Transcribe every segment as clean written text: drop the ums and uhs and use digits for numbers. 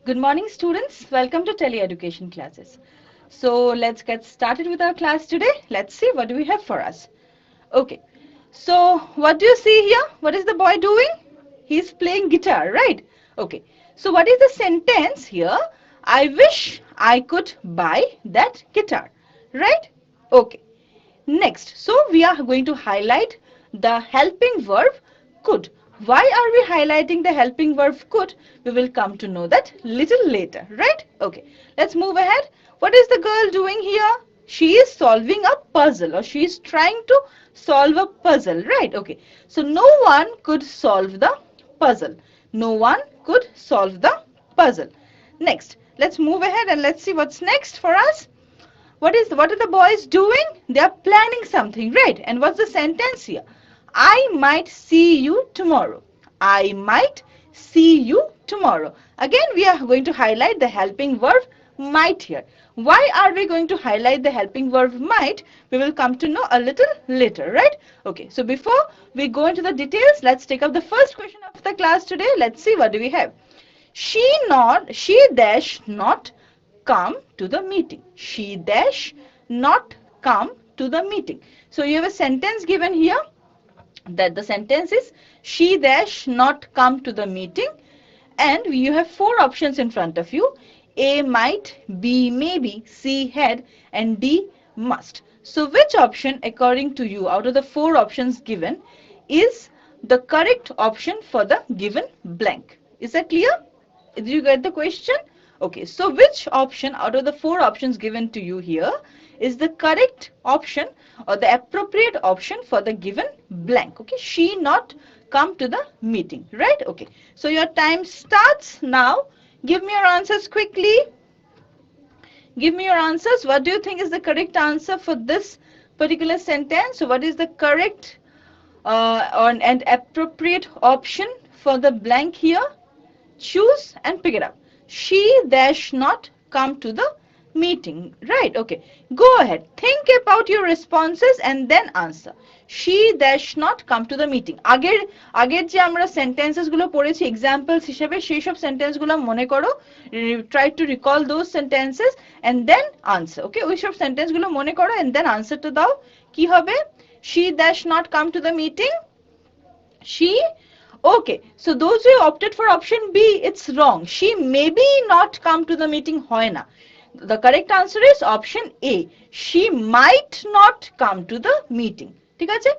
Good morning, students. Welcome to Tele-Education classes. So let's get started with our class today. Let's see what do we have for us. Okay. So what do you see here? What is the boy doing? He's playing guitar, right? Okay. So what is the sentence here? I wish I could buy that guitar, right? Okay. Next, so we are going to highlight the helping verb could. Why are we highlighting the helping verb could? We will come to know that little later, right? Okay, let's move ahead. What is the girl doing here? She is solving a puzzle, or she is trying to solve a puzzle, right? Okay, so no one could solve the puzzle. No one could solve the puzzle. Next, let's move ahead and let's see what's next for us. What are the boys doing? They are planning something, right? And what's the sentence here? I might see you tomorrow. I might see you tomorrow. Again, we are going to highlight the helping verb might here. Why are we going to highlight the helping verb might? We will come to know a little later, right? Okay, so before we go into the details, let's take up the first question of the class today. Let's see what do we have. She dash not come to the meeting. She dash not come to the meeting. So you have a sentence given here that the sentence is she dash not come to the meeting, and you have four options in front of you. A might, B maybe, C had, and D must. So which option according to you out of the four options given is the correct option for the given blank? Is that clear? Did you get the question? Okay, so which option out of the four options given to you here is the correct option or the appropriate option for the given blank? Okay, she not come to the meeting, right? Okay, so your time starts now. Give me your answers quickly. Give me your answers. What do you think is the correct answer for this particular sentence? So what is the correct and appropriate option for the blank here? Choose and pick it up. She dash not come to the meeting, right? Okay, go ahead, think about your responses and then answer. She dash not come to the meeting. আগের যে আমরা sentences গুলো পড়েছি examples হিসেবে সেই সব sentence গুলো মনে করো, try to recall those sentences and then answer. Okay, ওই সব সেন্টেন্স গুলো মনে করো and then answer to দাও। কি হবে? She dash not come to the meeting. She. Okay, so those who opted for option B, it's wrong. She maybe not come to the meeting হয় না। The correct answer is option A. She might not come to the meeting. ঠিক আছে?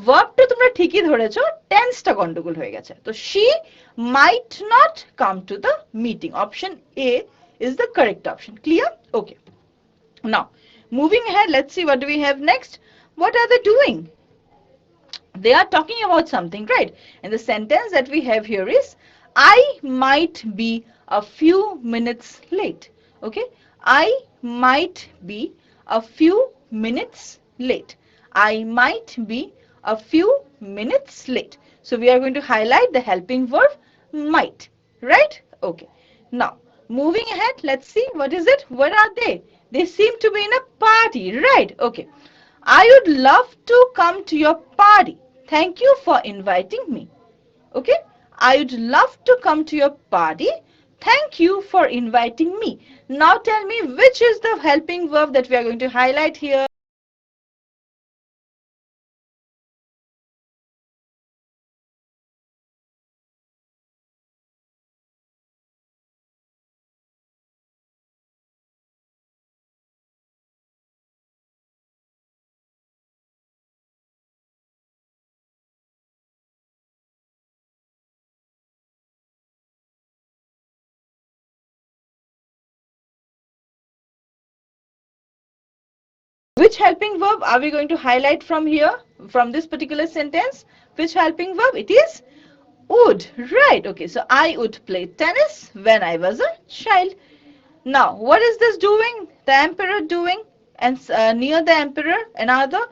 ভার্বটা তোমরা ঠিকই ধরেছো, টেন্সটা গন্ডগোল হয়ে গেছে। তো she might not come to the meeting. Option A is the correct option. Clear? Okay. Now, moving ahead, let's see what do we have next. What are they doing? They are talking about something, right? And the sentence that we have here is I might be a few minutes late. Okay, I might be a few minutes late. I might be a few minutes late. So we are going to highlight the helping verb might, right? Okay, now moving ahead, let's see what is it. Where are they? They seem to be in a party, right? Okay, I would love to come to your party. Thank you for inviting me. Okay, I would love to come to your party. Thank you for inviting me. Now tell me which is the helping verb that we are going to highlight here. Which helping verb are we going to highlight from here, from this particular sentence? Which helping verb? It is would, right? Okay, so I would play tennis when I was a child. Now, what is this doing? The emperor doing, and near the emperor, another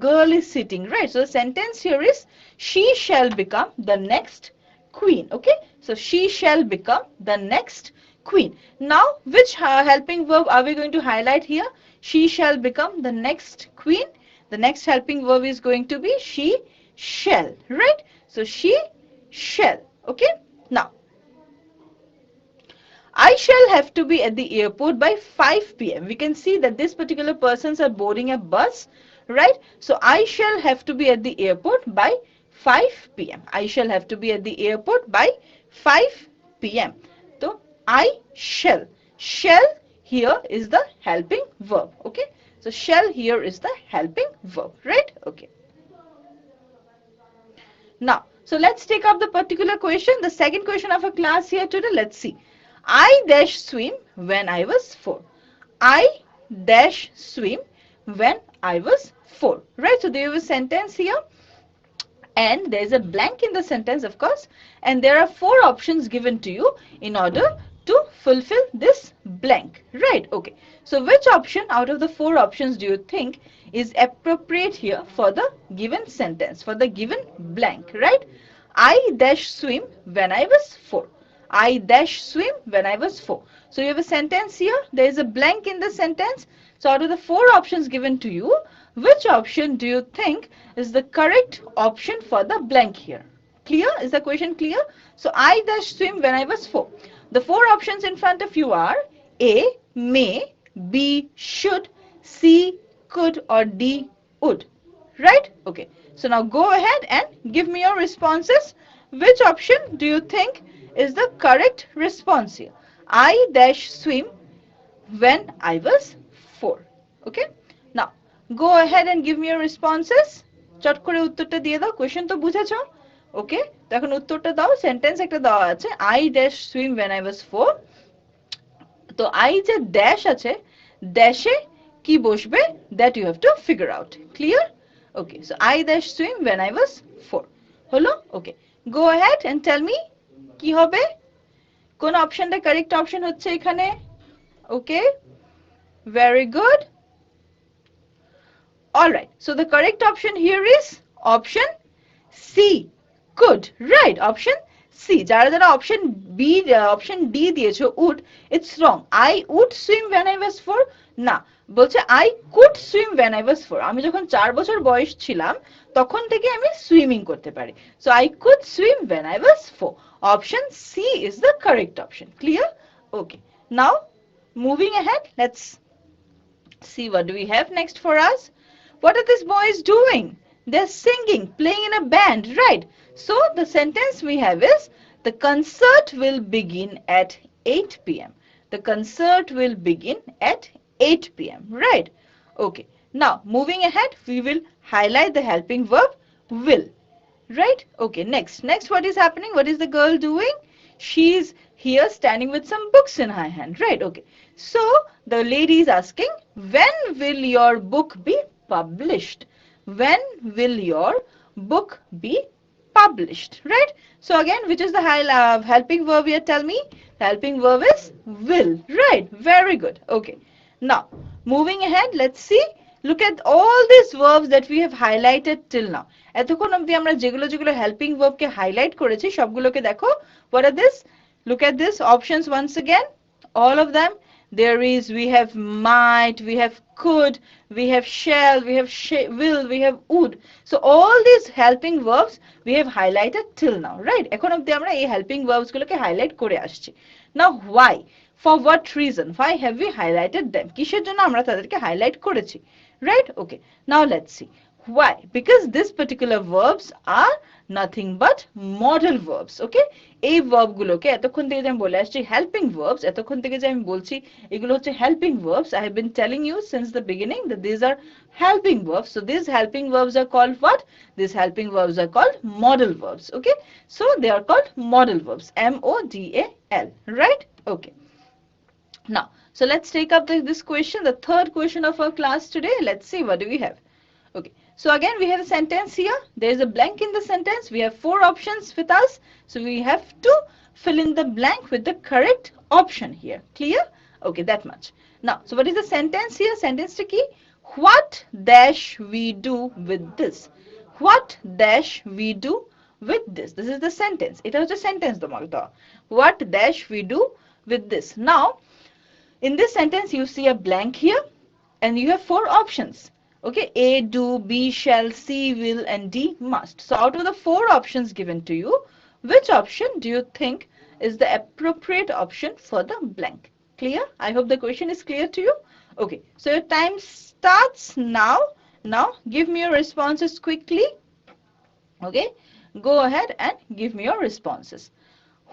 girl is sitting, right? So the sentence here is she shall become the next queen. Okay, so she shall become the next queen. Now, which helping verb are we going to highlight here? She shall become the next queen. The next helping verb is going to be she shall, right? So she shall. Okay, now I shall have to be at the airport by 5 p.m. We can see that this particular persons are boarding a bus, right? So I shall have to be at the airport by 5 p.m. I shall have to be at the airport by 5 p.m. So I shall. Shall here is the helping verb. Okay. So shall here is the helping verb, right? Okay. Now, so let's take up the particular question, the second question of a class here today. Let's see. I dash swim when I was 4. I dash swim when I was 4. Right? So there is a sentence here and there is a blank in the sentence, of course, and there are 4 options given to you in order to fulfill this blank, right? Okay, so which option out of the 4 options do you think is appropriate here for the given sentence, for the given blank, right? I dash swim when I was 4. I dash swim when I was 4. So you have a sentence here, there is a blank in the sentence. So out of the 4 options given to you, which option do you think is the correct option for the blank here? Clear? Is the question clear? So I dash swim when I was 4. The 4 options in front of you are A, may, B, should, C, could, or D, would. Right? Okay. So now go ahead and give me your responses. Which option do you think is the correct response here? I dash swim when I was 4. Okay. Now go ahead and give me your responses. চট করে উত্তরটা দিয়ে দাও, question তো বুঝেছো? ওকে, তো এখন উত্তরটা দাও, সেন্টেন্স একটা দেওয়া আছে, I dash swim when I was 4. তো I যে ড্যাশ আছে, ড্যাশে কি বসবে, that you have to figure out. Clear? Okay, so I dash swim when I was 4. হলো? Okay, go ahead and tell me কি হবে, কোন অপশনটা কারেক্ট অপশন হচ্ছে এখানে? Okay, very good. Alright, so the correct option here is option C, could. Right, option C. যারা যারা option B, option D দিয়েছো would, it's wrong. I would swim when I was 4. না, বলছে I could swim when I was 4. আমি যখন 4 বছর বয়স ছিলাম তখন থেকে আমি সুইমিং করতে পারি. So I could swim when I was 4. Option C is the correct option. Clear? Okay. Now, moving ahead, let's see what do we have next for us. What are these boys doing? They're singing, playing in a band, right? So the sentence we have is, the concert will begin at 8 p.m. The concert will begin at 8 p.m. Right? Okay. Now, moving ahead, we will highlight the helping verb will. Right? Okay. Next, what is happening? What is the girl doing? She's here standing with some books in her hand. Right? Okay. So the lady is asking, when will your book be published? When will your book be published? Right? So again, which is the helping verb here? Tell me. The helping verb is will. Right? Very good. Okay. Now, moving ahead, let's see. Look at all these verbs that we have highlighted till now. এতক্ষণ অবধি আমরা যেগুলো যেগুলো helping verb কে highlight করেছি সবগুলোকে দেখো. What are this? Look at this options once again. All of them. There is, we have might, we have could, we have shall, we have will, we have would. So all these helping verbs we have highlighted till now, right? এখন অবধি আমরা এই helping verbs গুলোকে highlight করে আসছি. Now why? For what reason? Why have we highlighted them? কিসের জন্য আমরা তাদেরকে highlight করেছি? Right? Okay. Now let's see. Why? Because this particular verbs are nothing but modal verbs. Okay? এই verb গুলোকে এতক্ষণ থেকে যে আমি বলে আসছি helping verbs, এতক্ষণ থেকে যে আমি বলছি এগুলো হচ্ছে helping verbs. I have been telling you since the beginning that these are helping verbs. So these helping verbs are called what? These helping verbs are called modal verbs. Okay? So they are called modal verbs. M-O-D-A-L. Right? Okay. Now, so let's take up this question, the third question of our class today. Let's see, what do we have? Okay, so again we have a sentence here. There is a blank in the sentence. We have 4 options with us. So we have to fill in the blank with the correct option here. Clear? Okay, that much. Now, so what is the sentence here? Sentence to key. What dash we do with this? What dash we do with this? This is the sentence. It was a sentence. What dash we do with this? Now, in this sentence, you see a blank here and you have 4 options. Okay, A, do, B, shall, C, will, and D, must. So out of the 4 options given to you, which option do you think is the appropriate option for the blank. Clear? I hope the question is clear to you. Okay, so your time starts now. Now give me your responses quickly. Okay, go ahead and give me your responses.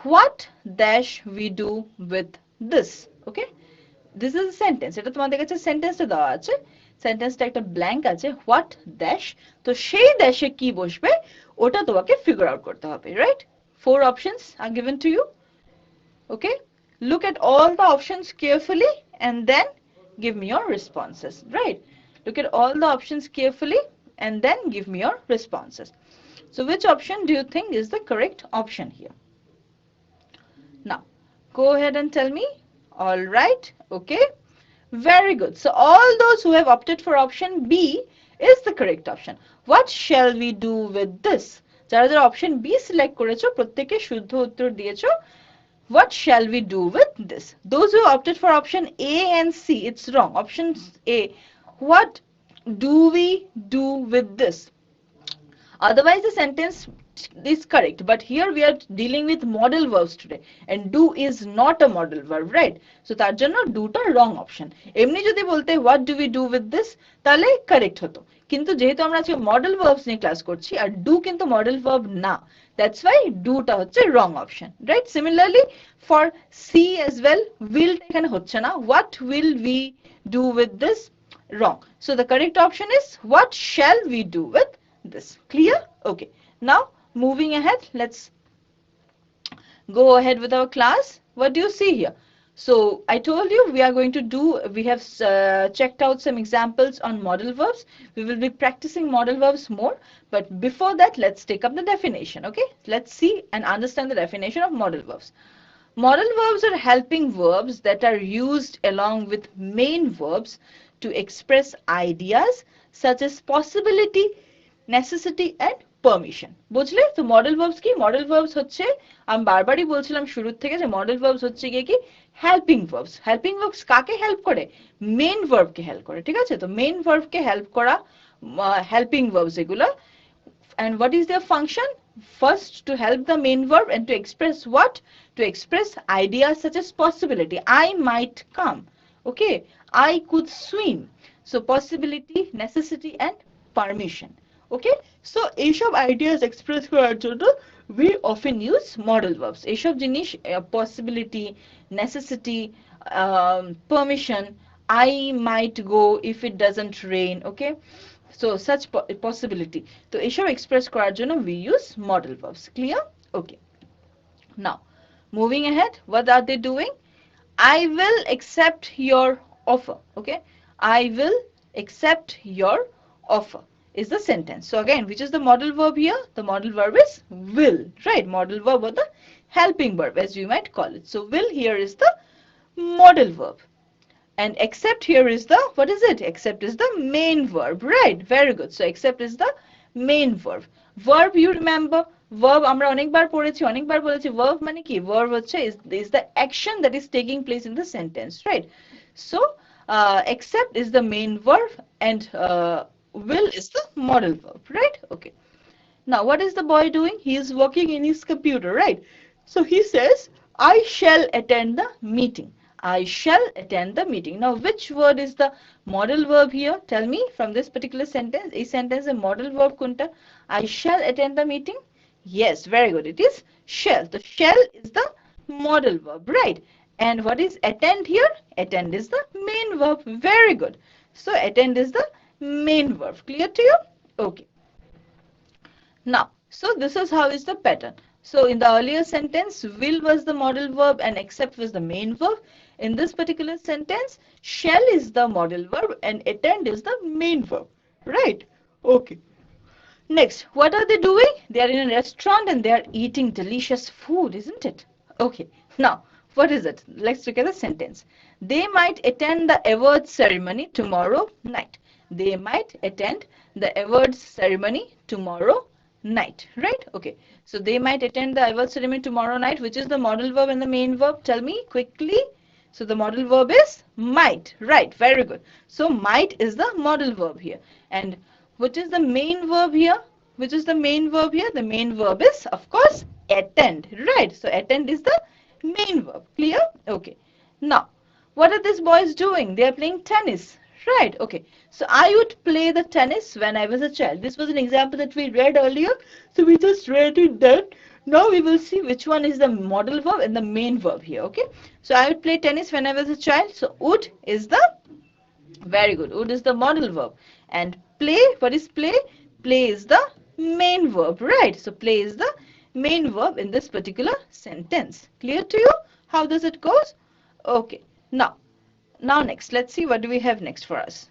What dash we do with this? Okay, this is a sentence. এটা তোমাদের কাছে সেন্টেন্সটা দেওয়া আছে, সেন্টেন্সটা একটা blank আছে, what dash, তো সেই ড্যাশে কি বসবে ওটা তোমাকে ফিগার আউট করতে হবে, right? 4 options are given to you. Okay, look at all the options carefully and then give me your responses, right? Look at all the options carefully and then give me your responses. So which option do you think is the correct option here? Now go ahead and tell me. All right, okay, very good. So all those who have opted for option B is the correct option. What shall we do with this? যারা যারা option B select করেছো প্রত্যেকে শুদ্ধ উত্তর দিয়েছো। What shall we do with this? Those who opted for option A and C, it's wrong. Option A, what do we do with this? Otherwise the sentence is correct, but here we are dealing with modal verbs today and do is not a modal verb, right? So তার জন্য do টা wrong option. এমনি যদি বলতে what do we do with this তাহলে correct হতো, কিন্তু যেহেতু আমরা আজকে modal verbs নিয়ে ক্লাস করছি আর do কিন্তু modal verb না, that's why do টা হচ্ছে wrong option, right? Similarly for C as well, will এখানে হচ্ছে না, what will we do with this, wrong. So the correct option is what shall we do with this. Clear? Okay, now moving ahead, let's go ahead with our class. What do you see here? So I told you we have checked out some examples on modal verbs. We will be practicing modal verbs more, but before that let's take up the definition. Okay, let's see and understand the definition of modal verbs. Modal verbs are helping verbs that are used along with main verbs to express ideas such as possibility, necessity and permission. বুঝলে? তো model verbs কি? Model verbs হচ্ছে, আমি বারবারই বলছিলাম শুরু থেকে যে মডেল ভার্বস হচ্ছে গিয়ে কি হেল্পিং ভার্বস। হেল্পিং ভার্বস কাকে হেল্প করে? মেইন ভার্বকে হেল্প করে, ঠিক আছে? তো মেইন ভার্বকে হেল্প করা হেল্পিং ভার্বস এগুলো। And what is their function? First, to help the main verb and to express what? To express ideas such as possibility. I might come. Okay, I could swim. So possibility, necessity and permission. Okay, so এইসব ideas express করার জন্য we often use modal verbs. এইসব জিনিস possibility, necessity, permission, I might go if it doesn't rain. Okay, so such possibility, তো এইসব express করার জন্য we use modal verbs. Clear? Okay, now moving ahead, what are they doing? I will accept your offer. Okay, I will accept your offer is the sentence. So again, which is the modal verb here? The modal verb is will, right? Modal verb or the helping verb as you might call it. So will here is the modal verb and accept here is the, what is it? Accept is the main verb, right? Very good. So accept is the main verb. Verb, you remember, verb আমরা অনেকবার পড়েছি, অনেকবার বলেছি, verb মানে কি? Verb হচ্ছে is the action that is taking place in the sentence, right? So accept is the main verb and will is the modal verb, right? Okay, now what is the boy doing? He is working in his computer, right? So he says I shall attend the meeting. I shall attend the meeting. Now which word is the modal verb here? Tell me from this particular sentence. A sentence a modal verb kunta? I shall attend the meeting. Yes, very good, it is shall. The shall is the modal verb, right? And what is attend here? Attend is the main verb. Very good. So attend is the main verb. Clear to you? Okay, now so this is how is the pattern. So in the earlier sentence will was the modal verb and accept was the main verb. In this particular sentence shall is the modal verb and attend is the main verb, right? Okay, next, what are they doing? They are in a restaurant and they are eating delicious food, isn't it? Okay, now what is it? Let's look at the sentence. They might attend the awards ceremony tomorrow night. They might attend the awards ceremony tomorrow night, right? Okay, so they might attend the awards ceremony tomorrow night. Which is the modal verb and the main verb? Tell me quickly. So the modal verb is might, right? Very good. So might is the modal verb here. And what is the main verb here? Which is the main verb here? The main verb is, of course, attend, right? So attend is the main verb. Clear? Okay. Now, what are these boys doing? They are playing tennis, right? Okay. So I would play the tennis when I was a child. This was an example that we read earlier. So we just read it then. Now we will see which one is the modal verb and the main verb here. Okay. So I would play tennis when I was a child. So would is the very good. Would is the modal verb. And play, what is play? Play is the main verb, right? So play is the main verb in this particular sentence. Clear to you? How does it goes? Okay. Now next, let's see what do we have next for us.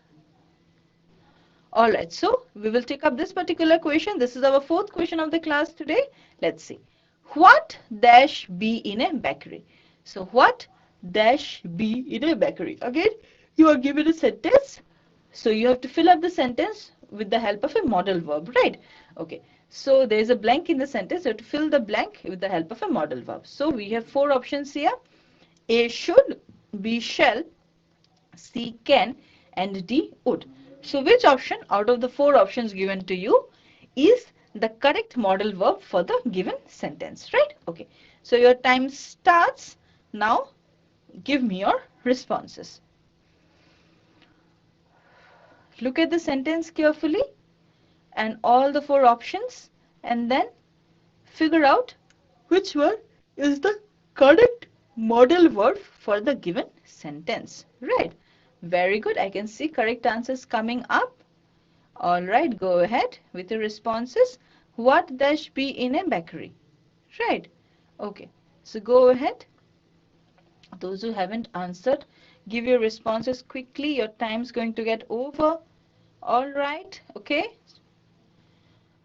Alright, so we will take up this particular question. This is our fourth question of the class today. Let's see. What dash be in a bakery? So what dash be in a bakery? Again, you are given a sentence. So you have to fill up the sentence with the help of a modal verb, right? Okay. So there is a blank in the sentence. You have to fill the blank with the help of a modal verb. So we have four options here. A should, B shall, C can, and D would. So which option out of the four options given to you is the correct modal verb for the given sentence, right? Okay. So your time starts now. Give me your responses. Look at the sentence carefully and all the four options and then figure out which one is the correct modal verb for the given sentence, right? Very good. I can see correct answers coming up. All right, go ahead with the responses. What dash be in a bakery? Right. Okay. So go ahead. Those who haven't answered, give your responses quickly. Your time's going to get over. All right. Okay.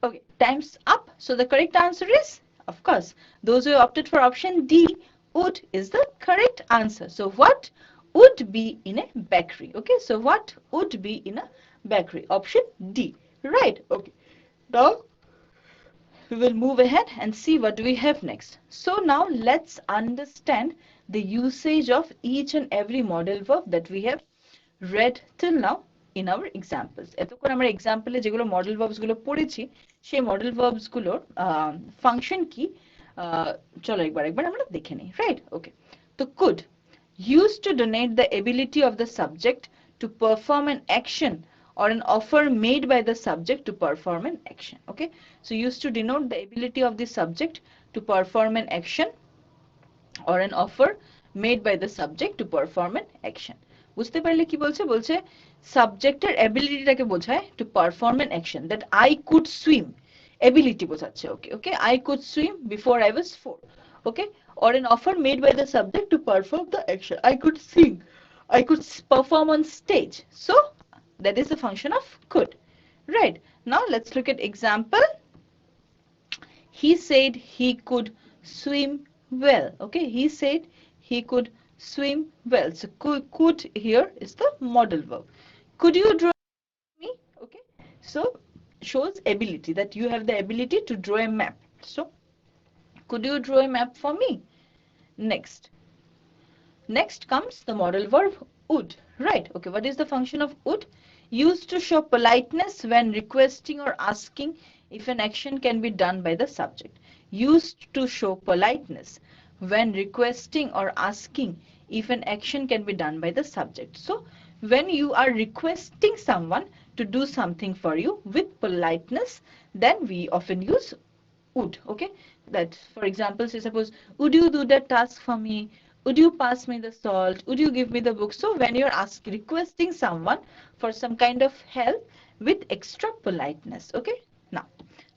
Okay. Time's up. So the correct answer is, of course, those who opted for option D, would is the correct answer. So what would be in a bakery? Okay. So what would be in a bakery? Option D. Right. Okay. Now we will move ahead and see what we have next. So now let's understand the usage of each and every modal verb that we have read till now in our examples. এতক্ষণ আমরা এক্সাম্পলে যেগুলো model verbs গুলো পড়েছি সেই model verbs গুলোর function কি চলো একবার আমরা দেখে নিই, রাইট? ওকে, তো could used to denote the ability of the subject to perform an action or an offer made by the subject to perform an action. Okay, so used to denote the ability of the subject to perform an action or an offer made by the subject to perform an action. বুঝতে পারলে কি বলছে? বলছে সাবজেক্টের অ্যাবিলিটিটাকে বোঝায় to perform an action, that I could swim, ability বোঝাচ্ছে। okay, I could swim before I was 4, okay, or an offer made by the subject to perform the action. I could sing, I could perform on stage. So that is the function of could, right? Now let's look at example. He said he could swim well. Okay, he said he could swim well. So could here is the modal verb. Could you draw me? Okay, so shows ability, that you have the ability to draw a map. So could you draw a map for me? Next comes the modal verb would, right? Okay, what is the function of would? Used to show politeness when requesting or asking if an action can be done by the subject. Used to show politeness when requesting or asking if an action can be done by the subject. So when you are requesting someone to do something for you with politeness, then we often use would. Okay, that for example, say suppose, would you do that task for me? Would you pass me the salt? Would you give me the book? So when you're requesting someone for some kind of help with extra politeness. Okay, now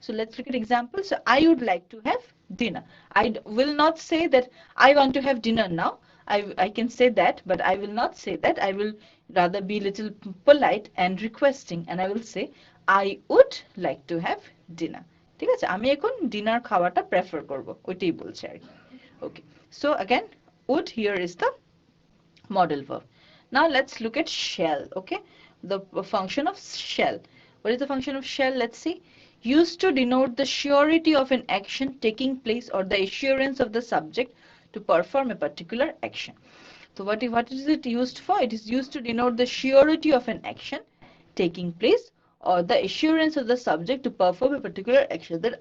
so let's look at examples. So I would like to have dinner. I will not say that I want to have dinner now. I can say that, but I will not say that. I will rather be little polite and requesting, and I will say I would like to have dinner. ঠিক আছে, আমি এখন dinner খাওয়াটা prefer করব, ওইটাই বলছে আর কি। Okay, so again would here is the modal verb. Now let's look at shall. Okay, the function of shall. What is the function of shall? Let's see. Used to denote the surety of an action taking place or the assurance of the subject to perform a particular action. So what is it used for? It is used to denote the surety of an action taking place or the assurance of the subject to perform a particular action. That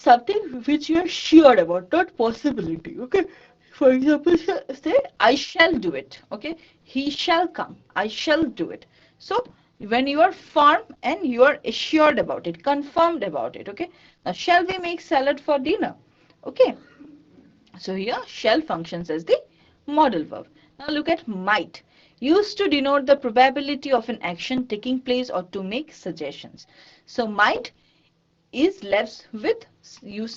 something which you are sure about, not possibility. Okay, for example, say I shall do it. Okay, he shall come, I shall do it. So when you are firm and you are assured about it, confirmed about it. Okay, now shall we make salad for dinner? Okay, so here shall functions as the modal verb. Now look at might. Used to denote the probability of an action taking place or to make suggestions. So might is left with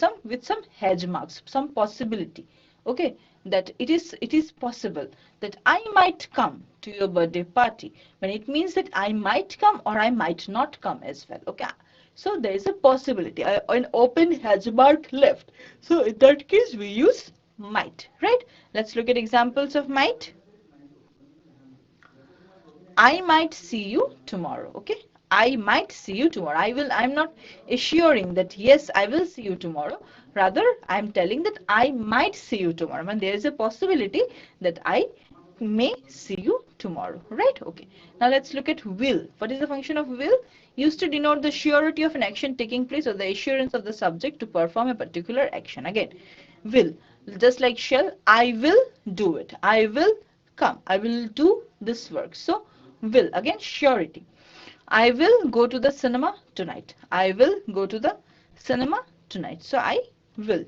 some hedge marks, some possibility. Okay, that it is possible that I might come to your birthday party, when it means that I might come or I might not come as well. Okay, so there is a possibility, an open hedge mark left. So in that case we use might, right? Let's look at examples of might. I might see you tomorrow. Okay, I might see you tomorrow. I'm not assuring that yes, I will see you tomorrow. Rather, I'm telling that I might see you tomorrow. And there is a possibility that I may see you tomorrow. Right? Okay. Now let's look at will. What is the function of will? Used to denote the surety of an action taking place or the assurance of the subject to perform a particular action. Again, will. Just like shall, I will do it. I will come. I will do this work. So, will, again surety. I will go to the cinema tonight. I will go to the cinema tonight. So I will.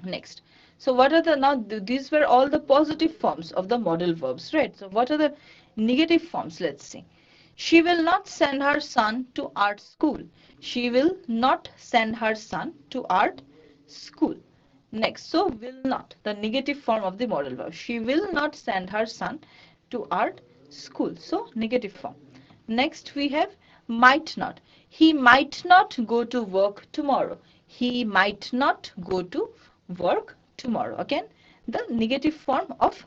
Next. So what are the, now these were all the positive forms of the modal verbs, right? So what are the negative forms? Let's see. She will not send her son to art school. She will not send her son to art school. Next, so will not, the negative form of the modal verb. She will not send her son to art school. So negative form. Next we have might not. He might not go to work tomorrow. He might not go to work tomorrow. Again, the negative form of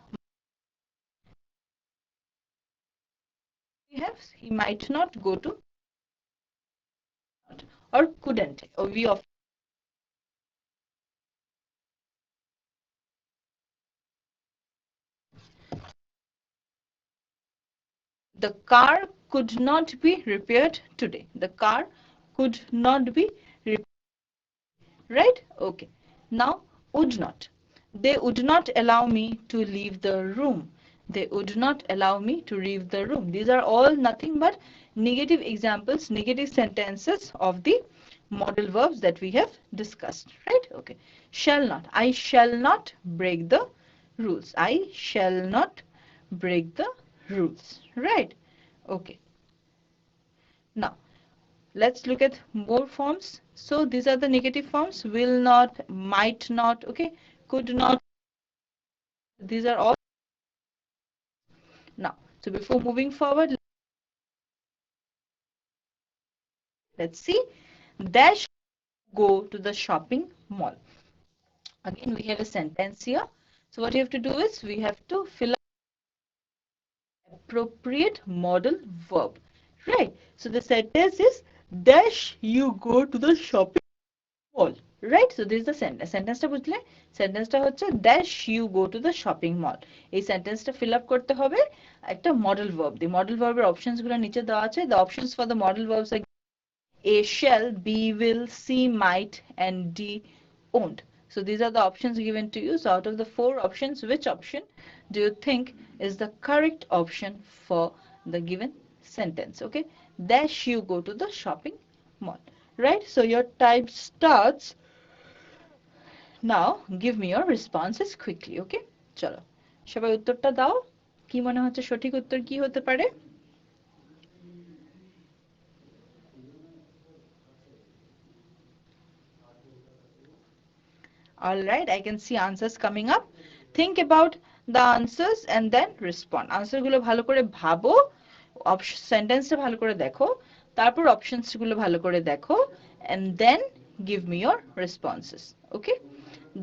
we have he might not go to or couldn't. Or we of the car could not be repaired today. The car could not be repaired. Right? Okay. Now, would not. They would not allow me to leave the room. They would not allow me to leave the room. These are all nothing but negative examples, negative sentences of the modal verbs that we have discussed. Right? Okay. Shall not. I shall not break the rules. I shall not break the rules. Right? Okay. Now, let's look at more forms. So these are the negative forms: will not, might not, okay, could not. These are all. Now, so before moving forward, let's see. Dash go to the shopping mall. Again, we have a sentence here. So what you have to do is we have to fill up appropriate modal verb. Right. So the sentence is dash you go to the shopping mall. Right, so this is the sentence. সেন্টেন্সটা বুঝলে সেন্টেন্সটা হচ্ছে dash you go to the shopping mall. এই সেন্টেন্সটা fill up করতে হবে একটা modal verb দিয়ে। modal verb এর অপশনস গুলো নিচে দেওয়া আছে। The options for the modal verbs are A shall, B will, C might, and D won't. So these are the options given to you. So out of the four options, which option do you think is the correct option for the given sentence? Okay, dash you go to the shopping mall. Right, so your time starts now. Give me your responses quickly. Okay, চলো সবাই উত্তরটা দাও। কি মনে হচ্ছে সঠিক উত্তর কি হতে পারে? All right, I can see answers coming up. Think about the answers and then respond. Answer গুলো ভালো করে ভাবো, সেন্টেন্সটা ভালো করে দেখো, তারপর অপশনস গুলো ভালো করে দেখো, and then give me your responses. Okay,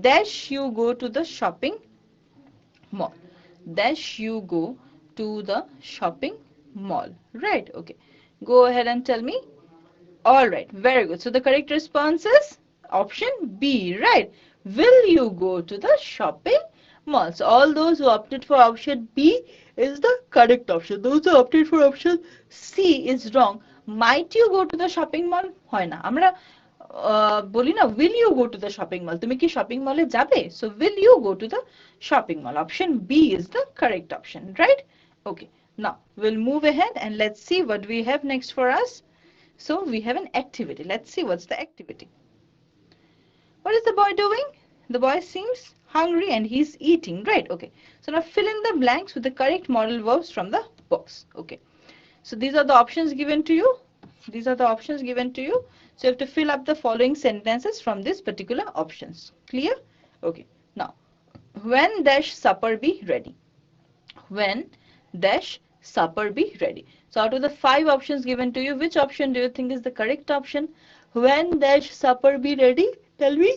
dash you go to the shopping mall. Dash you go to the shopping mall. Right, okay, go ahead and tell me. All right, very good. So the correct response is option B, right? Will you go to the shopping mall? So all those who opted for option B is the correct option. Those who opted for option C is wrong. Might you go to the shopping mall? হয় না। আমরা বলি না will you go to the shopping mall, তুমি কি shopping মলে যাবে? So will you go to the shopping mall? Option B is the correct option, right? Okay, now we'll move ahead and let's see what we have next for us. So we have an activity. Let's see what's the activity. What is the boy doing? The boy seems hungry and he's eating, right? Okay. So now fill in the blanks with the correct modal verbs from the box. Okay. So these are the options given to you. These are the options given to you. So you have to fill up the following sentences from these particular options. Clear? Okay. Now, when dash supper be ready? When dash supper be ready? So out of the 5 options given to you, which option do you think is the correct option? When dash supper be ready? Tell me.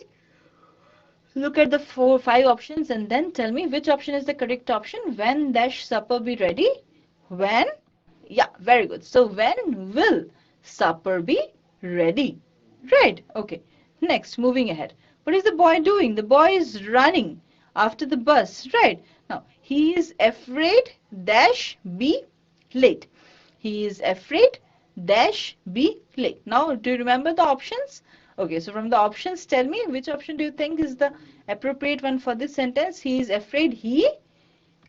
Look at the 5 options and then tell me which option is the correct option. When dash supper be ready? When? Yeah, very good. So when will supper be ready? Right. Okay. Next, moving ahead. What is the boy doing? The boy is running after the bus. Right. Now, he is afraid dash be late. He is afraid dash be late. Now, do you remember the options? Okay, so from the options, tell me which option do you think is the appropriate one for this sentence? He is afraid he,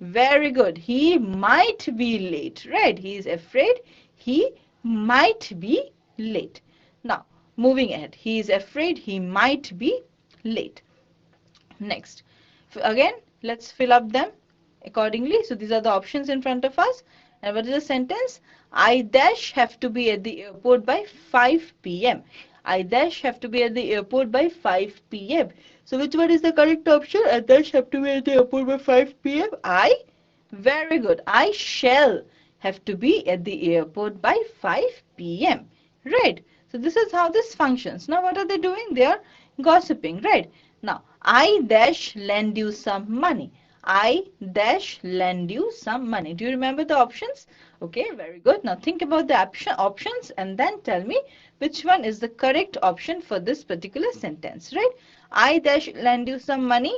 very good, he might be late, right? He is afraid he might be late. Now, moving ahead, he is afraid he might be late. Next, again, let's fill up them accordingly. So these are the options in front of us. And what is the sentence? I dash have to be at the airport by 5 p.m. I dash have to be at the airport by 5 p.m. So which one is the correct option? I dash have to be at the airport by 5 p.m. Very good. I shall have to be at the airport by 5 p.m. Right. So this is how this functions. Now what are they doing? They are gossiping, right? Now, I dash lend you some money. I dash lend you some money. Do you remember the options? Okay, very good. Now think about the options and then tell me which one is the correct option for this particular sentence, right? I dash lend you some money.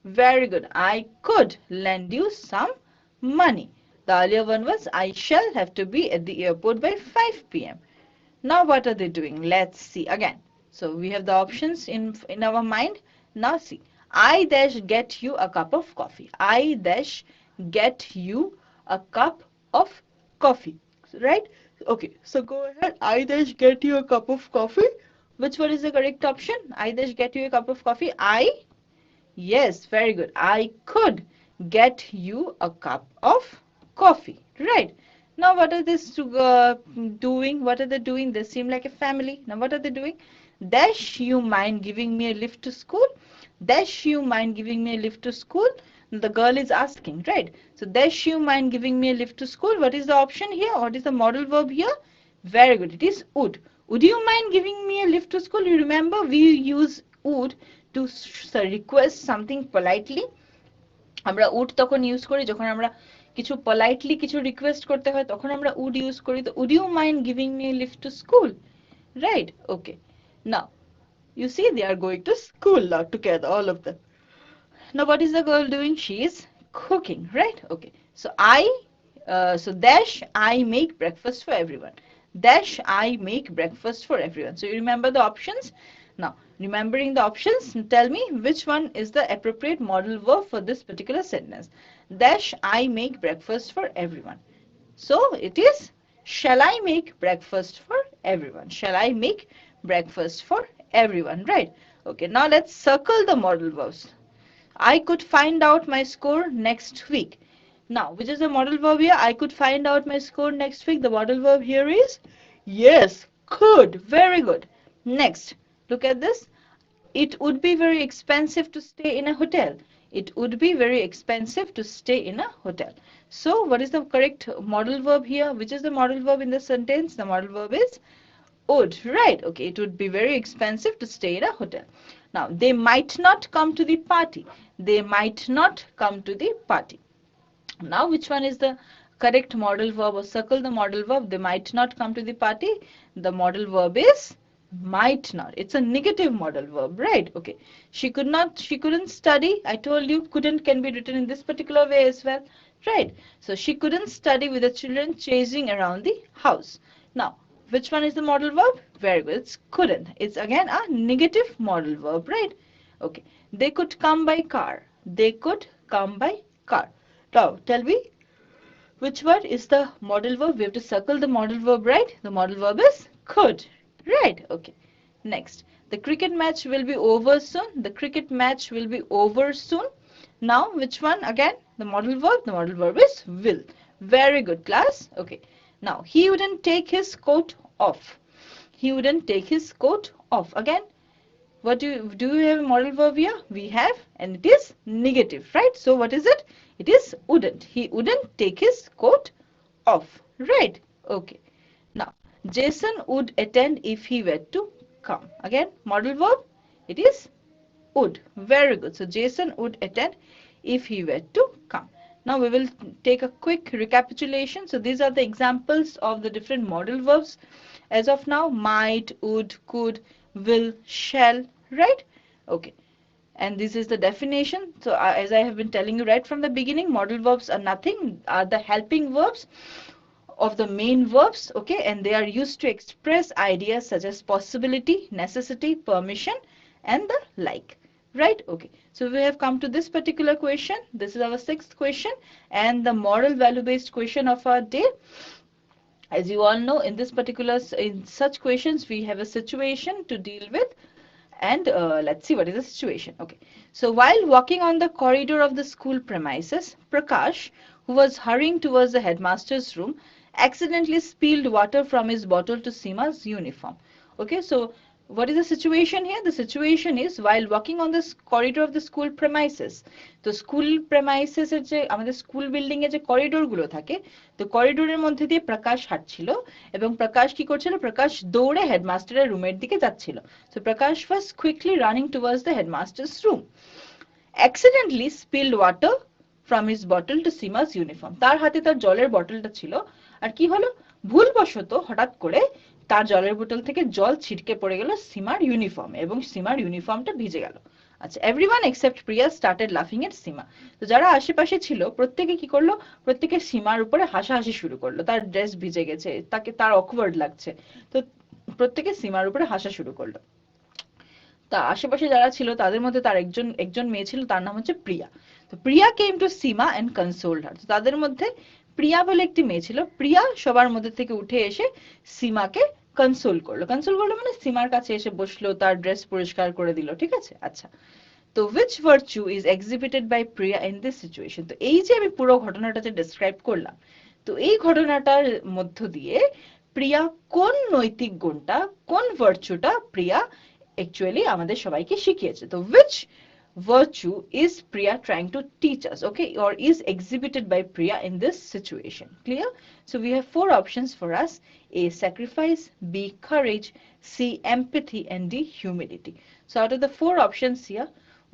Very good. I could lend you some money. The earlier one was I shall have to be at the airport by 5 p.m. Now what are they doing? Let's see again. So we have the options in our mind. Now see. I dash get you a cup of coffee. I dash get you a cup of coffee. Right? Okay. So go ahead. I dash get you a cup of coffee. Which one is the correct option? I dash get you a cup of coffee. Yes, very good. I could get you a cup of coffee. Right. Now what are this doing? What are they doing? They seem like a family. Now what are they doing? Dash you mind giving me a lift to school? Dash you mind giving me a lift to school? The girl is asking, right? So dash you mind giving me a lift to school? What is the option here? What is the modal verb here? Very good. It is would. Would you mind giving me a lift to school? You remember we use would to request something politely. আমরা would তখন use করি যখন আমরা কিছু politely কিছু request করতে হয় তখন আমরা would ইউজ করি তো would you mind giving me a lift to school? Right? Okay. Now, you see they are going to school now together, all of them. Now what is the girl doing? She is cooking, right? Okay. So so dash I make breakfast for everyone. Dash I make breakfast for everyone. So you remember the options? Now, remembering the options, tell me which one is the appropriate modal verb for this particular sentence. Dash I make breakfast for everyone. So it is shall I make breakfast for everyone? Shall I make breakfast for everyone, right? Okay, now let's circle the modal verbs. I could find out my score next week. Now, which is the modal verb here? I could find out my score next week. The modal verb here is yes, could. Very good. Next, look at this. It would be very expensive to stay in a hotel. It would be very expensive to stay in a hotel. So, what is the correct modal verb here? Which is the modal verb in the sentence? The modal verb is would, right? Okay, it would be very expensive to stay in a hotel. Now, they might not come to the party. They might not come to the party. Now, which one is the correct modal verb or circle the modal verb? They might not come to the party. The modal verb is might not. It's a negative modal verb, right? Okay. She couldn't study. I told you couldn't can be written in this particular way as well, right? So she couldn't study with the children chasing around the house. Now, Which one is the modal verb? Very good. It's couldn't. It's again a negative modal verb, right? Okay. They could come by car. They could come by car. Now, tell me, which word is the modal verb? We have to circle the modal verb, right? The modal verb is could. Right? Okay. Next. The cricket match will be over soon. The cricket match will be over soon. Now, which one again? The modal verb. The modal verb is will. Very good, class. Okay. Now, he wouldn't take his coat off. He wouldn't take his coat off. Again, what do you have a modal verb here? We have, and it is negative, right? So what is it? It is wouldn't. He wouldn't take his coat off, right? Okay. Now, Jason would attend if he were to come. Again, modal verb, it is would. Very good. So Jason would attend if he were to come. Now we will take a quick recapitulation. So these are the examples of the different modal verbs as of now: might, would, could, will, shall, right? Okay. And this is the definition. So as I have been telling you right from the beginning, modal verbs are nothing, are the helping verbs of the main verbs, okay, and they are used to express ideas such as possibility, necessity, permission, and the like. Right? Okay. So we have come to this particular question. This is our 6th question and the moral value based question of our day. As you all know, in such questions, we have a situation to deal with. And let's see what is the situation. Okay. So while walking on the corridor of the school premises, Prakash, who was hurrying towards the headmaster's room, accidentally spilled water from his bottle to Seema's uniform. Okay. So what is the situation here? The situation is while walking on this corridor of the school premises. তো school প্রেমাইসেসের যে আমাদের school building এ যে corridor গুলো থাকে, তো করিডোরের মধ্যে দিয়ে প্রকাশ হাঁটছিল এবং প্রকাশ কি করছিল? প্রকাশ দৌড়ে হেডমাস্টারের রুমের দিকে যাচ্ছিল। So Prakash was quickly running towards the headmaster's room. Accidentally spilled water from his bottle to Seema's uniform. তার হাতে তার জলের বটলটা ছিল আর কি হলো? ভুলবশত হঠাৎ করে তার জলের বোতল থেকে জল ছিটকে পড়ে গেল সীমার ইউনিফর্মে এবং সীমার ইউনিফর্মটা ভিজে গেল। আচ্ছা, এভরিওয়ান এক্সেপ্ট প্রিয়া স্টার্টেড লাফিং এট সীমা। তো যারা আশেপাশে ছিল প্রত্যেকে কি করলো? প্রত্যেকে সীমার উপরে হাসাহাসি শুরু করলো। তার ড্রেস ভিজে গেছে, তার অকওয়ার্ড লাগছে, তো প্রত্যেকে সীমার উপরে হাসা শুরু করলো। তা আশেপাশে যারা ছিল তাদের মধ্যে তার একজন মেয়ে ছিল, তার নাম হচ্ছে প্রিয়া। তো প্রিয়া কেম টু সীমা এন্ড কনসোলড হার। তাদের মধ্যে প্রিয়া বলে একটি মেয়ে ছিল। প্রিয়া সবার মধ্যে থেকে উঠে এসে সীমাকে কনসোল করলো মানে সীমার কাছে এসে বসলো, তার ড্রেস পরিষ্কার করে দিল, ঠিক আছে? আচ্ছা, তো which virtue is exhibited by Priya in this situation? তো এই যে আমি পুরো ঘটনাটা যে ডেসক্রাইব করলাম, তো এই ঘটনাটার মধ্য দিয়ে প্রিয়া কোন নৈতিক গুণটা, কোন ভার্চুটা প্রিয়া অ্যাকচুয়ালি আমাদের সবাইকে শিখিয়েছে। তো which virtue is Priya trying to teach us, okay, or is exhibited by Priya in this situation? Clear? So we have 4 options for us: A, sacrifice; B, courage; C, empathy; and D, humility. So out of the 4 options here,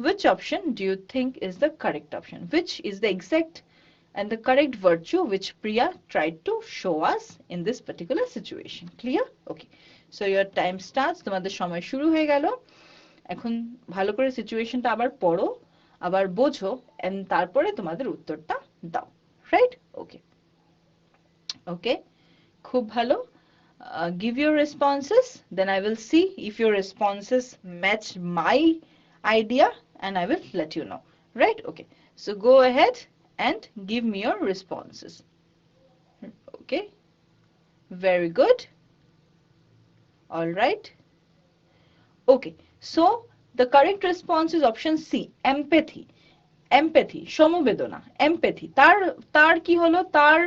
which option do you think is the correct option? Which is the exact and the correct virtue which Priya tried to show us in this particular situation? Clear? Okay. So your time starts. তোমাদের সময় শুরু হয়ে গেল। এখন ভালো করে সিচুয়েশনটা আবার পড়ো, আবার বোঝো, এন্ড তারপরে তোমাদের উত্তরটা দাও। রাইট? ওকে ওকে, খুব ভালো। Give your responses, then I will see if your responses match my idea and I will let you know. Right? Okay. So go ahead and give me your responses. Okay. Very good. All right. Okay. So the correct response is option C, empathy. Empathy, সমবেদনা, empathy. তার কি হলো? তার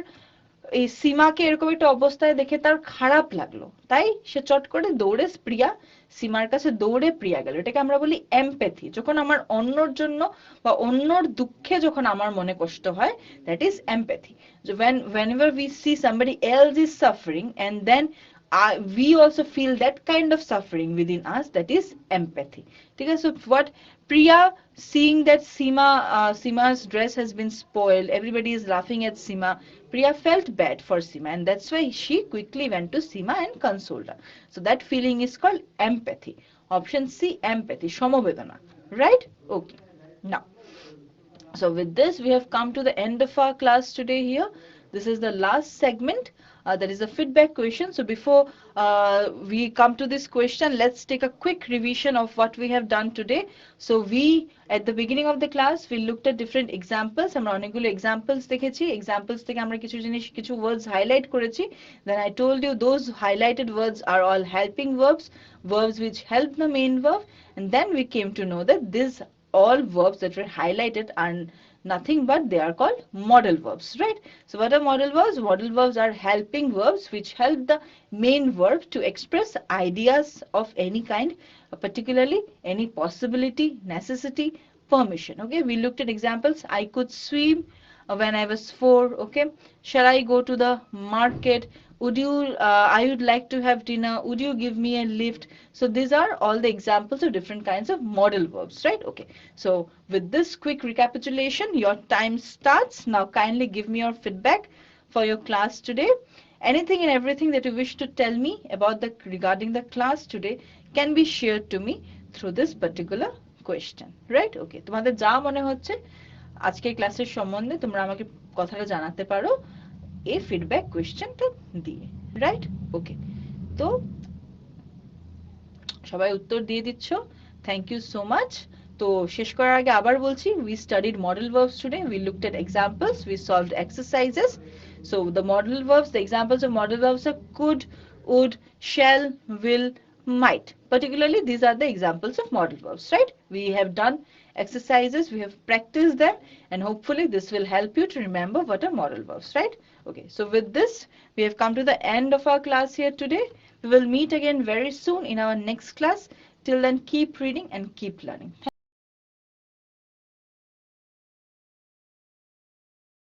এই সীমাকে এরকম একটা অবস্থায় দেখে তার খারাপ লাগলো, তাই সে চট করে দৌড়ে সীমার কাছে দৌড়ে প্রিয়া গেল। এটাকে আমরা বলি এমপ্যাথি। যখন আমার অন্যর জন্য বা অন্যর দুঃখে যখন আমার মনে কষ্ট হয়, that is empathy. whenever we see somebody else is suffering and then we also feel that kind of suffering within us, that is empathy. ঠিক আছে? So what Priya, seeing that Seema's dress has been spoiled, everybody is laughing at Seema, Priya felt bad for Seema and that's why she quickly went to Seema and consoled her. So that feeling is called empathy. Option C, empathy, সমবেদনা. Right? Okay. Now, so with this we have come to the end of our class today here. This is the last segment. That is a feedback question. So before we come to this question, let's take a quick revision of what we have done today. So we, at the beginning of the class, we looked at different examples. আমরা অনেকগুলো examples দেখেছি. Examples থেকে আমরা কিছু জিনিস, কিছু words highlight করেছি. Then I told you those highlighted words are all helping verbs, verbs which help the main verb. And then we came to know that these all verbs that were highlighted are nothing but they are called modal verbs, right? So what are modal verbs? Modal verbs are helping verbs which help the main verb to express ideas of any kind, particularly any possibility, necessity, permission. Okay, we looked at examples. I could swim when I was 4. Okay, shall I go to the market? Would you, I would like to have dinner. Would you give me a lift? So these are all the examples of different kinds of modal verbs, right? Okay, so with this quick recapitulation, your time starts now. Kindly give me your feedback for your class today. Anything and everything that you wish to tell me about the regarding the class today can be shared to me through this particular question, right? Okay, তোমাদের যা মনে হচ্ছে আজকের ক্লাসের সম্বন্ধে তোমরা আমাকে কথাটা জানাতে পারো এই ফিডব্যাক কোয়েশ্চেনটা দিয়ে, রাইট? ওকে, তো সবাই উত্তর দিয়ে দিচ্ছ, থ্যাংক ইউ সো মাচ। তো শেষ করার আগে আবার বলছি, we studied modal verbs today, we looked at examples, we solved exercises. So the modal verbs, the examples of modal verbs are could, would, shall, will, might. Particularly these are the examples of modal verbs, right? We have done exercises, we have practiced them, and hopefully this will help you to remember what are modal verbs, right? Okay, so with this we have come to the end of our class here today. We will meet again very soon in our next class. Till then, keep reading and keep learning.